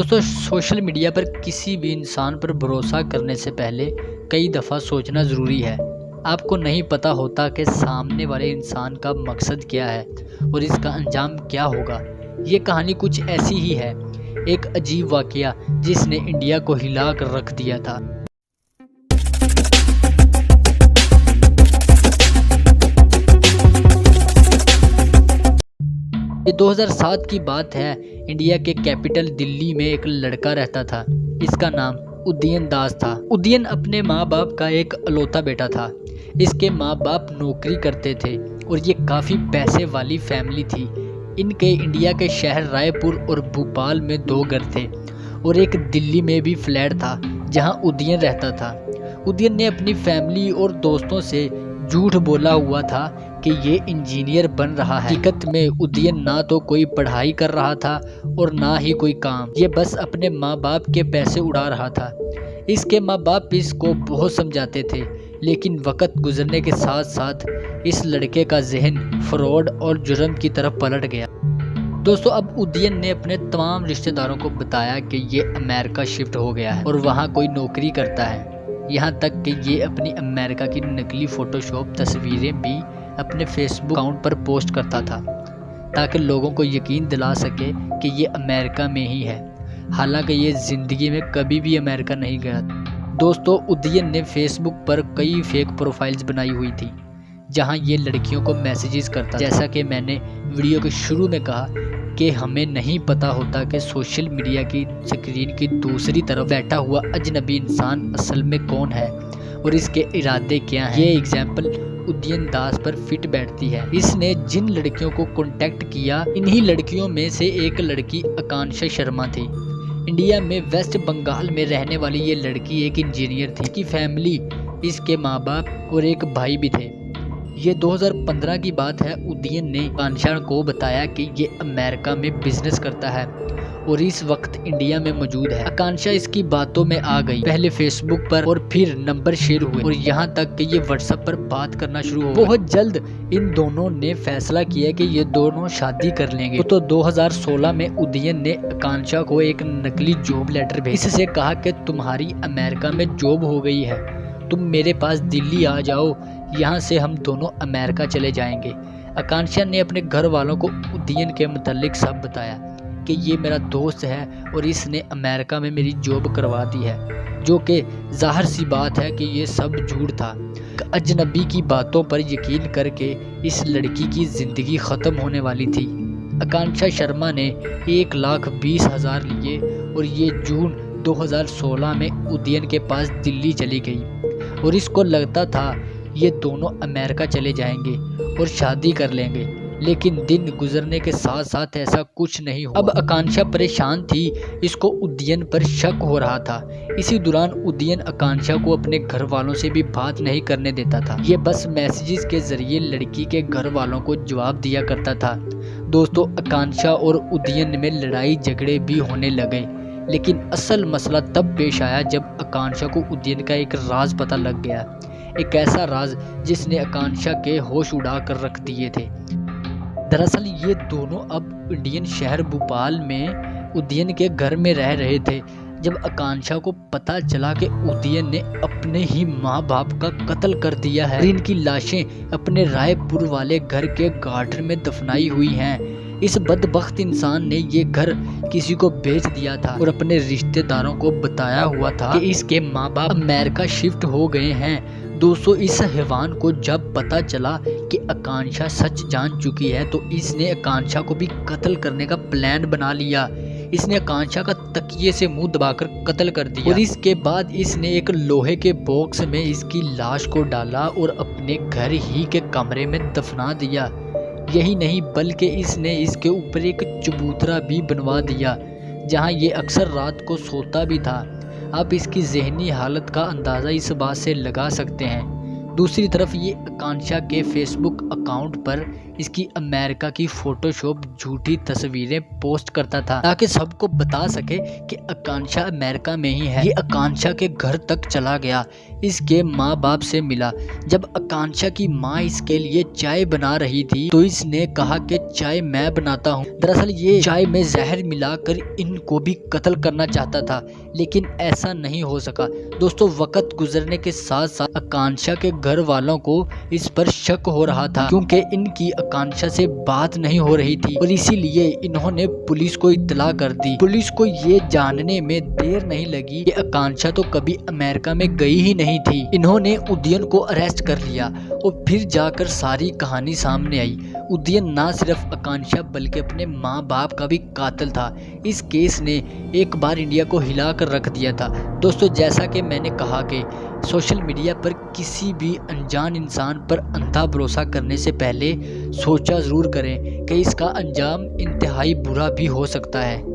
दोस्तों, social media पर किसी भी इंसान पर भरोसा करने से पहले कई दफ़ा सोचना ज़रूरी है। आपको नहीं पता होता कि सामने वाले इंसान का मकसद क्या है और इसका अंजाम क्या होगा। ये कहानी कुछ ऐसी ही है, एक अजीब वाक़या जिसने इंडिया को हिला कर रख दिया था। ये 2007 की बात है। इंडिया के कैपिटल दिल्ली में एक लड़का रहता था। इसका नाम उदयन दास था। उदयन अपने माँ बाप का एक अलौता बेटा था। इसके माँ बाप नौकरी करते थे और ये काफ़ी पैसे वाली फैमिली थी। इनके इंडिया के शहर रायपुर और भोपाल में 2 घर थे और एक दिल्ली में भी फ्लैट था जहाँ उदयन रहता था। उदयन ने अपनी फैमिली और दोस्तों से झूठ बोला हुआ था कि ये इंजीनियर बन रहा है। हकीकत में उदयन ना तो कोई पढ़ाई कर रहा था और ना ही कोई काम। ये बस अपने माँ बाप के पैसे उड़ा रहा था। इसके माँ बाप इसको बहुत समझाते थे, लेकिन वक्त गुजरने के साथ साथ इस लड़के का जहन फ्रॉड और जुर्म की तरफ पलट गया। दोस्तों, अब उदयन ने अपने तमाम रिश्तेदारों को बताया कि ये अमेरिका शिफ्ट हो गया है और वहाँ कोई नौकरी करता है। यहाँ तक कि ये अपनी अमेरिका की नकली फ़ोटोशॉप तस्वीरें भी अपने फेसबुक अकाउंट पर पोस्ट करता था ताकि लोगों को यकीन दिला सके कि ये अमेरिका में ही है। हालांकि ये ज़िंदगी में कभी भी अमेरिका नहीं गया। दोस्तों, उदयन ने फेसबुक पर कई फेक प्रोफाइल्स बनाई हुई थी जहां ये लड़कियों को मैसेजेस करता। जैसा कि मैंने वीडियो के शुरू में कहा कि हमें नहीं पता होता कि सोशल मीडिया की स्क्रीन की दूसरी तरफ बैठा हुआ अजनबी इंसान असल में कौन है और इसके इरादे क्या हैं। ये एग्जाम्पल उदयन दास पर फिट बैठती है। इसने जिन लड़कियों को कांटेक्ट किया, इन्हीं लड़कियों में से एक लड़की आकांक्षा शर्मा थी। इंडिया में वेस्ट बंगाल में रहने वाली ये लड़की एक इंजीनियर थी। इसकी फैमिली, इसके माँ बाप और एक भाई भी थे। ये 2015 की बात है। उदयन ने आकांक्षा को बताया कि ये अमेरिका में बिजनेस करता है और इस वक्त इंडिया में मौजूद है। आकांक्षा इसकी बातों में आ गई। पहले फेसबुक पर और फिर नंबर शेयर हुए और यहाँ तक कि ये व्हाट्सएप पर बात करना शुरू हो गई। बहुत जल्द इन दोनों ने फैसला किया कि ये दोनों शादी कर लेंगे। तो 2016 में उदयन ने आकांक्षा को एक नकली जॉब लेटर भेजा। इससे कहा कि तुम्हारी अमेरिका में जॉब हो गई है, तुम मेरे पास दिल्ली आ जाओ, यहाँ से हम दोनों अमेरिका चले जाएंगे। आकांक्षा ने अपने घर वालों को उदयन के मुतालिक सब बताया कि ये मेरा दोस्त है और इसने अमेरिका में मेरी जॉब करवा दी है, जो कि जाहिर सी बात है कि ये सब झूठ था। अजनबी की बातों पर यकीन करके इस लड़की की ज़िंदगी ख़त्म होने वाली थी। आकांक्षा शर्मा ने 1,20,000 लिए और ये जून 2016 में उदयन के पास दिल्ली चली गई और इसको लगता था ये दोनों अमेरिका चले जाएंगे और शादी कर लेंगे। लेकिन दिन गुजरने के साथ साथ ऐसा कुछ नहीं हुआ। अब आकांक्षा परेशान थी, इसको उदयन पर शक हो रहा था। इसी दौरान उदयन आकांक्षा को अपने घर वालों से भी बात नहीं करने देता था। ये बस मैसेजेस के जरिए लड़की के घर वालों को जवाब दिया करता था। दोस्तों, आकांक्षा और उदयन में लड़ाई झगड़े भी होने लगे, लेकिन असल मसला तब पेश आया जब आकांक्षा को उदयन का एक राज पता लग गया। एक ऐसा राज जिसने आकांक्षा के होश उड़ा कर रख दिए थे। दरअसल ये दोनों अब इंडियन शहर भोपाल में उदयन के घर में रह रहे थे जब आकांक्षा को पता चला कि उदयन ने अपने ही माँ बाप का कत्ल कर दिया है। इनकी लाशें अपने रायपुर वाले घर के गार्डन में दफनाई हुई हैं। इस बदबख्त इंसान ने ये घर किसी को बेच दिया था और अपने रिश्तेदारों को बताया हुआ था कि इसके माँ बाप अमेरिका शिफ्ट हो गए हैं। दोस्तों, इस हैवान को जब पता चला कि आकांक्षा सच जान चुकी है तो इसने आकांक्षा को भी कत्ल करने का प्लान बना लिया। इसने आकांक्षा का तकिए से मुंह दबाकर कत्ल कर दिया और इसके बाद इसने एक लोहे के बॉक्स में इसकी लाश को डाला और अपने घर ही के कमरे में दफना दिया। यही नहीं बल्कि इसने इसके ऊपर एक चबूतरा भी बनवा दिया जहां ये अक्सर रात को सोता भी था। आप इसकी जहनी हालत का अंदाज़ा इस बात से लगा सकते हैं। दूसरी तरफ ये आकांक्षा के फेसबुक अकाउंट पर इसकी अमेरिका की फोटोशॉप झूठी तस्वीरें पोस्ट करता था ताकि सबको बता सके कि आकांक्षा अमेरिका में ही है। ये आकांक्षा के घर तक चला गया, इसके माँ बाप से मिला। जब आकांक्षा की माँ इसके लिए चाय बना रही थी तो इसने कहा कि चाय मैं बनाता हूँ। दरअसल ये चाय में जहर मिलाकर इनको भी कत्ल करना चाहता था, लेकिन ऐसा नहीं हो सका। दोस्तों, वक्त गुजरने के साथ साथ आकांक्षा के घर वालों को इस पर शक हो रहा था, क्योंकि इनकी आकांक्षा से बात नहीं हो रही थी और इसीलिए इन्होंने पुलिस को इत्तला कर दी। पुलिस को ये जानने में देर नहीं लगी कि आकांक्षा तो कभी अमेरिका में गई ही नहीं थी। इन्होंने उदयन को अरेस्ट कर लिया और फिर जाकर सारी कहानी सामने आई। उदयन ना सिर्फ आकांक्षा बल्कि अपने माँ बाप का भी कातिल था। इस केस ने एक बार इंडिया को हिला कर रख दिया था। दोस्तों, जैसा कि मैंने कहा कि सोशल मीडिया पर किसी भी अनजान इंसान पर अंधा भरोसा करने से पहले सोचा ज़रूर करें कि इसका अंजाम इंतहाई बुरा भी हो सकता है।